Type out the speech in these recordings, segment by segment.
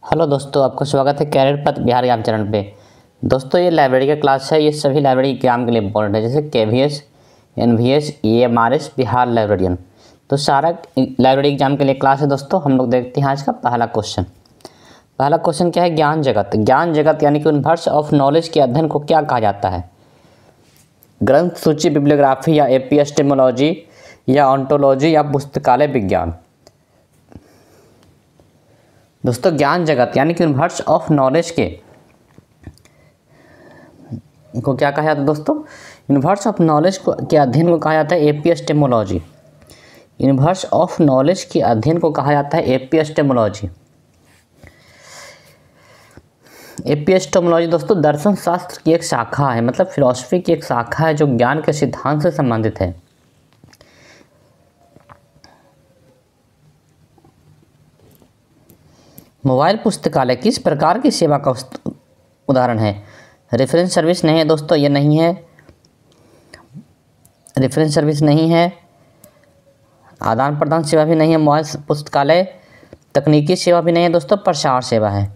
Hello दोस्तों, आपका स्वागत है कैरियर पथ बिहार ज्ञान चैनल पे। दोस्तों, ये लाइब्रेरी का क्लास है। ये सभी लाइब्रेरी एग्जाम के लिए इम्पोर्टेंट है, जैसे KVS, NVS, EMRS, Bihar librarian. तो सारा लाइब्रेरी एग्जाम के लिए क्लास है। दोस्तों, हम लोग देखते हैं आज का पहला क्वेश्चन। पहला क्वेश्चन क्या है? ज्ञान जगत। ज्ञान जगत यानी कि यूनिवर्स ऑफ नॉलेज के अध्ययन को क्या कहा जाता है? ग्रंथ सूची, बिब्लियोग्राफी, या एपिस्टेमोलॉजी, या ऑन्टोलॉजी, या पुस्तकालय विज्ञान। दोस्तों, ज्ञान जगत यानी कि यूनिवर्स ऑफ नॉलेज को क्या कहा जाता है? दोस्तों, यूनिवर्स ऑफ नॉलेज को के अध्ययन को कहा जाता है एपिस्टेमोलॉजी। यूनिवर्स ऑफ नॉलेज के अध्ययन को कहा जाता है एपिस्टेमोलॉजी। एपिस्टेमोलॉजी दोस्तों दर्शन शास्त्र की एक शाखा है, मतलब फिलॉसफी की एक शाखा है जो ज्ञान के सिद्धांत से संबंधित है। मोबाइल पुस्तकालय किस प्रकार की सेवा का उदाहरण है? रेफरेंस सर्विस नहीं है दोस्तों, ये नहीं है। रेफरेंस सर्विस नहीं है। आदान प्रदान सेवा भी नहीं है। मोबाइल पुस्तकालय तकनीकी सेवा भी नहीं है दोस्तों, प्रसार सेवा है।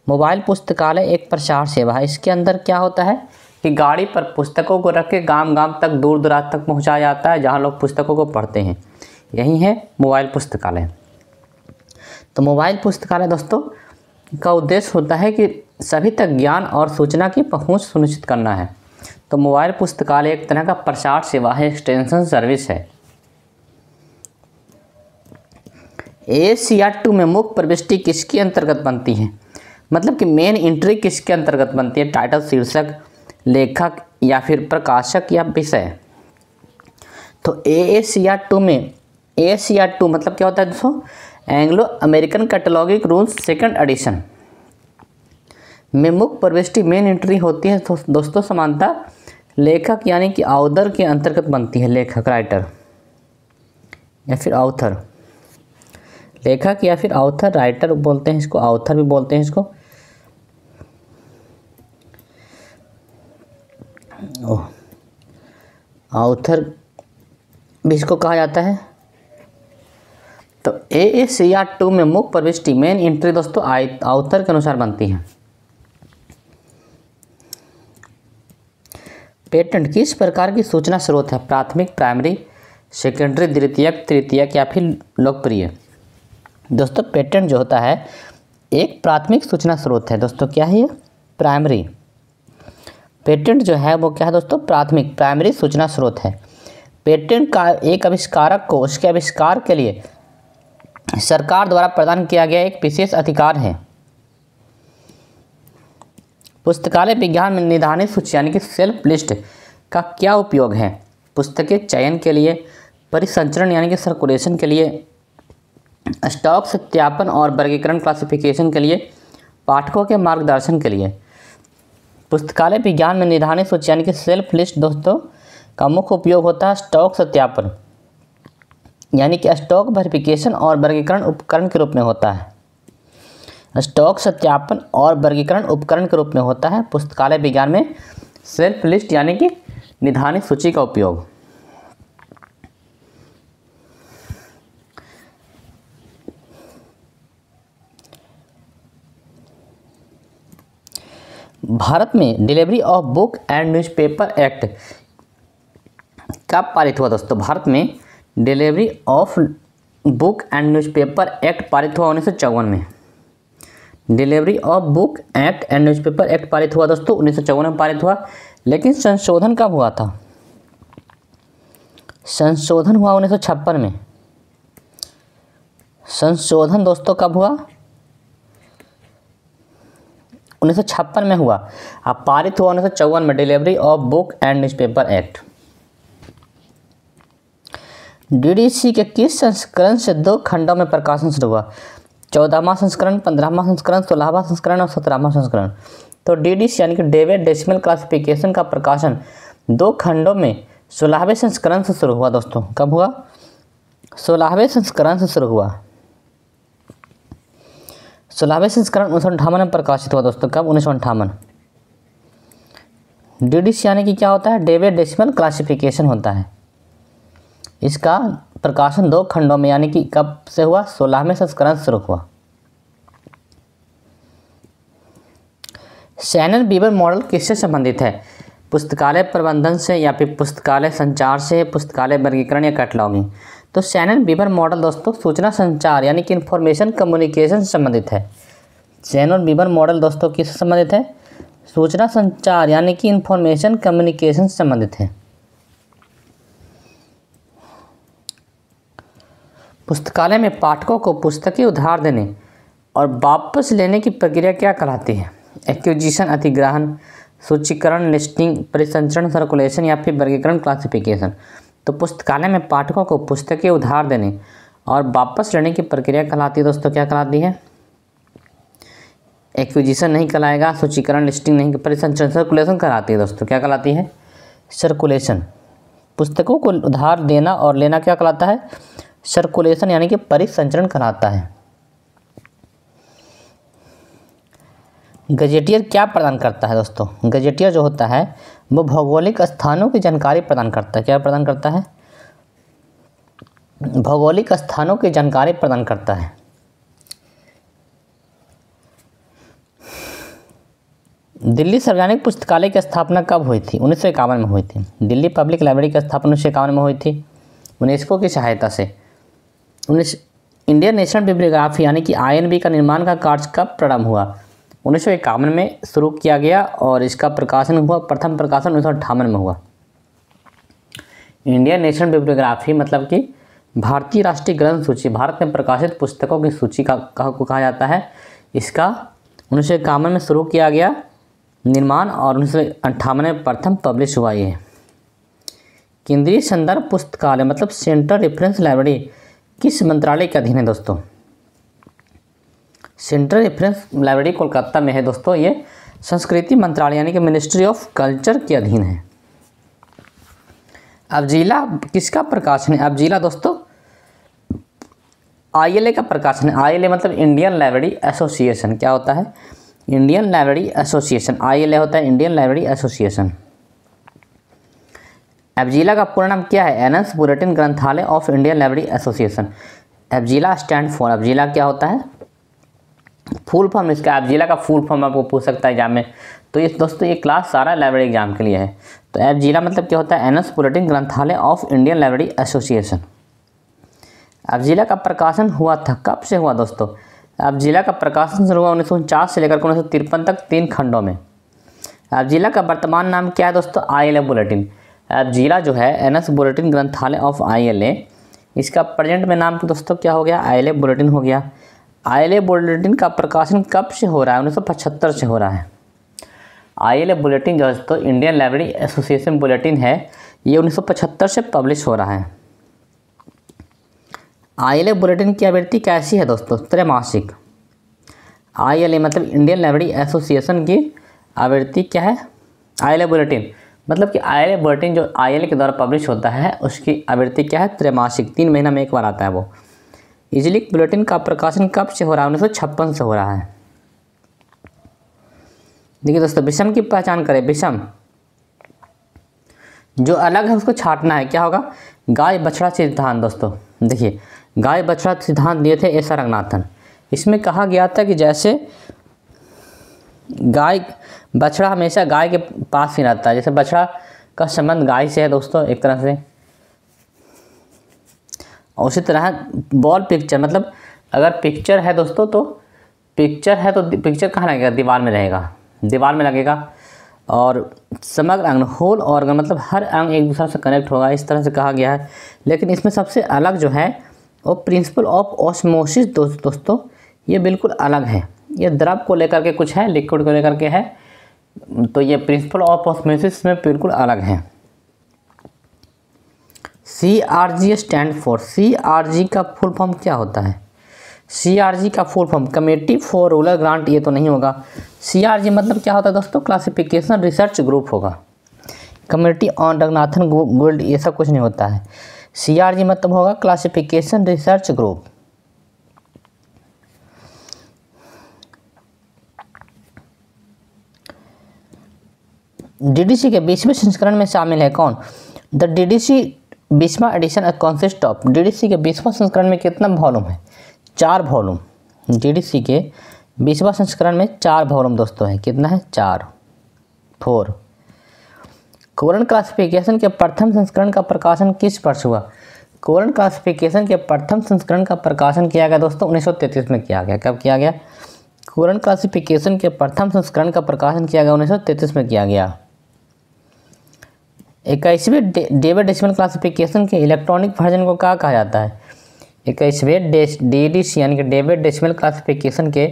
मोबाइल पुस्तकालय एक प्रसार सेवा है। इसके अंदर क्या होता है कि गाड़ी पर पुस्तकों को रख के गांव गांव तक, दूर दराज तक पहुंचाया जाता है, जहां लोग पुस्तकों को पढ़ते हैं। यही है मोबाइल पुस्तकालय। तो मोबाइल पुस्तकालय दोस्तों का उद्देश्य होता है कि सभी तक ज्ञान और सूचना की पहुंच सुनिश्चित करना है। तो मोबाइल पुस्तकालय एक तरह का प्रसार सेवा है, एक्सटेंशन सर्विस है। AS/2 में मुख्य प्रविष्टि किसके अंतर्गत बनती है? मतलब कि मेन एंट्री किसके अंतर्गत बनती है? टाइटल, शीर्षक, लेखक, या फिर प्रकाशक, या विषय। तो AS/2 में, AS/2 मतलब क्या होता है दोस्तों? Anglo American cataloguing rules second edition में मुख्य प्रविष्टि मेन एंट्री होती है। तो दोस्तों समानता लेखक यानी कि ऑथर के अंतर्गत बनती है। लेखक, राइटर, या फिर ऑथर। लेखक या फिर ऑथर, राइटर बोलते हैं इसको, ऑथर भी बोलते हैं इसको। ऑथर भी इसको कहा जाता है। तो AS/2 में मुख्य प्रविष्टि मेन एंट्री दोस्तों ऑथर के अनुसार बनती है। पेटेंट किस प्रकार की सूचना स्रोत है? प्राथमिक, प्राइमरी, सेकेंडरी, द्वितीयक, तृतीयक, या फिर लोकप्रिय। दोस्तों, पेटेंट जो होता है एक प्राथमिक सूचना स्रोत है। दोस्तों क्या है ये? प्राइमरी। पेटेंट जो है वो क्या है दोस्तों? प्राथमिक, प्राइमरी सूचना स्रोत है। पेटेंट का एक आविष्कारक को उसके आविष्कार के लिए सरकार द्वारा प्रदान किया गया एक विशेष अधिकार है। पुस्तकालय विज्ञान में निधानित सूची यानी कि सेल्फ लिस्ट का क्या उपयोग है? पुस्तकें चयन के लिए, परिसंचरण यानी कि सर्कुलेशन के लिए, स्टॉक सत्यापन और वर्गीकरण क्लासिफिकेशन के लिए, पाठकों के मार्गदर्शन के लिए। पुस्तकालय विज्ञान में निधानित सूची यानी कि सेल्फ लिस्ट दोस्तों का मुख्य उपयोग होता है स्टॉक सत्यापन यानी कि स्टॉक वेरिफिकेशन और वर्गीकरण उपकरण के रूप में होता है। स्टॉक सत्यापन और वर्गीकरण उपकरण के रूप में होता है पुस्तकालय विज्ञान में सेल्फ लिस्ट यानी कि निधानित सूची का उपयोग। भारत में delivery of book and newspaper act कब पारित हुआ? दोस्तों, भारत में delivery of book and newspaper act पारित हुआ 1954 में। Delivery of book act and newspaper act पारित हुआ दोस्तों 1954 में पारित हुआ। लेकिन संशोधन कब हुआ था? संशोधन हुआ 1956 में। संशोधन दोस्तों कब हुआ? 1956 में हुआ। अब पारित हुआ 1954 में delivery of book and newspaper act. DDC के किस संस्करण से 2 खंडों में प्रकाशन शुरू हुआ? 14वां संस्करण, 15वां संस्करण, 16वां संस्करण और 17वां संस्करण। तो DDC यानी कि डेविड डेसिमल क्लासिफिकेशन का प्रकाशन 2 खंडों में 16वें संस्करण से शुरू हुआ। दोस्तों कब हुआ? 16वें संस्करण से शुरू हुआ। 16वें संस्करण 1958 में प्रकाशित हुआ। दोस्तों कब? 1958। DDC यानी कि क्या होता है? डेविड डेसिमल क्लासिफिकेशन होता है। इसका प्रकाशन 2 खंडों में यानी कि कब से हुआ? 16वें संस्करण से शुरू हुआ। शैनन बीबर मॉडल किससे संबंधित है? पुस्तकालय प्रबंधन से या फिर पुस्तकालय संचार से, पुस्तकालय वर्गीकरण या कैटलॉगिंग। तो शैनन बीबर मॉडल दोस्तों सूचना संचार यानी कि इंफॉर्मेशन कम्युनिकेशन से संबंधित है। शैनन बीबर मॉडल दोस्तों किससे संबंधित है? सूचना संचार यानी कि इंफॉर्मेशन कम्युनिकेशन से संबंधित है। पुस्तकालय में पाठकों को पुस्तकें उधार देने और वापस लेने की प्रक्रिया क्या कहलाती है? एक्विजिशन अधिग्रहण, सूचीकरण लिस्टिंग, परिसंचरण सर्कुलेशन या फिर वर्गीकरण क्लासिफिकेशन। तो पुस्तकालय में पाठकों को पुस्तकें उधार देने और वापस लेने की प्रक्रिया कहलाती है दोस्तों, क्या कहलाती है? एक्विजिशन नहीं कहलाएगा, सूचीकरण लिस्टिंग नहीं, परिसंचरण सर्कुलेशन कहलाती है दोस्तों, क्या कहलाती है? सर्कुलेशन। पुस्तकों को उधार देना और लेना क्या कहलाता है? सर्कुलेशन यानी कि परिसंचरण कहलाता है। गजेटियर क्या प्रदान करता है दोस्तों? गजेटियर जो होता है वो भौगोलिक स्थानों की जानकारी प्रदान करता है। क्या प्रदान करता है? भौगोलिक स्थानों की जानकारी प्रदान करता है। दिल्ली सार्वजनिक पुस्तकालय की स्थापना कब हुई थी? 1951 में हुई थी। दिल्ली पब्लिक लाइब्रेरी की स्थापना 1951 में हुई थी यूनेस्को की सहायता से। इंडियन नेशनल बिब्लियोग्राफी यानी कि INB का निर्माण का कार्य कब प्रारंभ हुआ? 1951 में शुरू किया गया और इसका प्रकाशन हुआ, प्रथम प्रकाशन 1958 में हुआ। इंडियन नेशनल बिब्लियोग्राफी मतलब कि भारतीय राष्ट्रीय ग्रंथ सूची, भारत में प्रकाशित पुस्तकों की सूची को कहा जाता है। इसका 1951 में शुरू किया गया निर्माण और 1958 में प्रथम पब्लिश हुआ। ये केंद्रीय संदर्भ पुस्तकालय मतलब सेंट्रल रेफरेंस लाइब्रेरी किस मंत्रालय के अधीन है दोस्तों? सेंट्रल रेफरेंस लाइब्रेरी कोलकाता में है दोस्तों। ये संस्कृति मंत्रालय यानी कि मिनिस्ट्री ऑफ कल्चर के अधीन है। अबजीला किसका प्रकाशन है? अबजीला दोस्तों ILA का प्रकाशन है। ILA मतलब इंडियन लाइब्रेरी एसोसिएशन। क्या होता है? Indian library association. ILA होता है इंडियन लाइब्रेरी एसोसिएशन। अबजीला का पूर्ण नाम क्या है? एनएस बुलेटिन ग्रंथालय ऑफ इंडियन लाइब्रेरी एसोसिएशन। अबजीला स्टैंड फॉर, अबजीला क्या होता है? फुल फॉर्म इसका, अबजीला का फुल फॉर्म आपको पूछ सकता है एग्जाम में। तो ये दोस्तों ये क्लास सारा लाइब्रेरी एग्जाम के लिए है। तो अबजीला मतलब क्या होता है? एनएस बुलेटिन ग्रंथालय ऑफ इंडियन लाइब्रेरी एसोसिएशन। अबजीला का प्रकाशन हुआ था, कब से हुआ दोस्तों? अबजीला का प्रकाशन शुरू हुआ 1949 से लेकर 1953 तक 3 खंडों में। अबजीला का वर्तमान नाम क्या है दोस्तों? ILA bulletin. अबजीला जो है एनएस बुलेटिन ग्रंथालय ऑफ ILA, इसका प्रेजेंट में नाम दोस्तों क्या हो गया? ILA बुलेटिन हो गया। ILA बुलेटिन का प्रकाशन कब से हो रहा है? 1975 से हो रहा है। ILA बुलेटिन जो दोस्तों इंडियन लाइब्रेरी एसोसिएशन बुलेटिन है, ये 1975 से पब्लिश हो रहा है। ILA बुलेटिन की आवृत्ति कैसी है दोस्तों? त्रैमासिक। ILA मतलब इंडियन लाइब्रेरी एसोसिएशन की आवृत्ति क्या है? ILA बुलेटिन मतलब कि ILA बुलेटिन जो ILA के द्वारा पब्लिश होता है उसकी आवृत्ति क्या है? त्रैमासिक, 3 महीना में एक बार आता है वो। इजलिक बुलेटिन का प्रकाशन कब से हो रहा है? 1956 से हो रहा है। देखिए दोस्तों विषम की पहचान करें। विषम जो अलग है उसको छांटना है। क्या होगा? गाय बछड़ा सिद्धांत। दोस्तों देखिए गाय बछड़ा सिद्धांत दिए थे SR रंगनाथन। इसमें कहा गया था कि जैसे गाय बछड़ा हमेशा गाय के पास ही रहता है, जैसे बछड़ा का संबंध गाय से है दोस्तों एक तरह से। उसी तरह बॉल पिक्चर मतलब अगर पिक्चर है दोस्तों तो पिक्चर कहाँ लगेगा? दीवार में रहेगा, दीवार में लगेगा। और समग्र अंग होल ऑर्गन मतलब हर अंग एक दूसरे से कनेक्ट होगा, इस तरह से कहा गया है। लेकिन इसमें सबसे अलग जो है वो प्रिंसिपल ऑफ ऑस्मोसिस दोस्तों ये बिल्कुल अलग है। ये द्रव को लेकर के कुछ है, लिक्विड को लेकर के है। तो ये प्रिंसिपल ऑफ ऑस्मोसिस में बिल्कुल अलग है। CRG स्टैंड फॉर, CRG का फुल फॉर्म क्या होता है? CRG का full form committee for rural grant, ये तो नहीं होगा। CRG मतलब क्या होता है दोस्तों? क्लासिफिकेशन रिसर्च ग्रुप होगा। कमेटी ऑन रंगनाथन गोल्ड ये सब कुछ नहीं होता है। CRG मतलब होगा क्लासिफिकेशन रिसर्च ग्रुप। DDC के 20वें संस्करण में शामिल है कौन? द DDC 20वां एडिशन कॉन्सिस्ट ऑफ। DDC के 20वां संस्करण में कितना वॉल्यूम है? 4 वॉल्यूम। DDC के 20वां संस्करण में 4 वॉल्यूम दोस्तों है। कितना है? 4। कोलन क्लासिफिकेशन के प्रथम संस्करण का प्रकाशन किस वर्ष हुआ? कोलन क्लासिफिकेशन के प्रथम संस्करण का प्रकाशन किया गया दोस्तों 1933 में किया गया। कब किया गया? कोलन क्लासिफिकेशन के प्रथम संस्करण का प्रकाशन किया गया 1933 में किया गया। 21वें डेविड डेसिमल क्लासिफिकेशन के इलेक्ट्रॉनिक वर्जन को क्या कहा जाता है? 21वें DDC यानी कि डेविड डेसिमल क्लासिफिकेशन के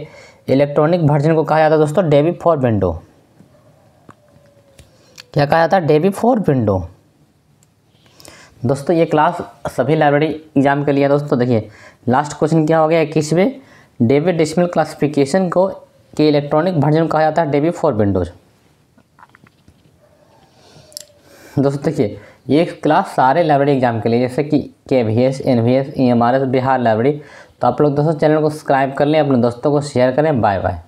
इलेक्ट्रॉनिक वर्जन को कहा जाता है दोस्तों डेबी फॉर विंडो। क्या कहा जाता है? डेबी फॉर विंडो। दोस्तों ये क्लास सभी लाइब्रेरी एग्जाम के लिए दोस्तों। देखिए लास्ट क्वेश्चन क्या हो गया? 21वें डेविड डेसिमल क्लासिफिकेशन को के इलेक्ट्रॉनिक वर्जन कहा जाता है डेबी फॉर विंडोज। दोस्तों देखिए ये क्लास सारे लाइब्रेरी एग्जाम के लिए, जैसे कि KVS, NVS, EMRS, Bihar library. तो आप लोग दोस्तों चैनल को सब्सक्राइब कर लें, अपने दोस्तों को शेयर करें। Bye bye.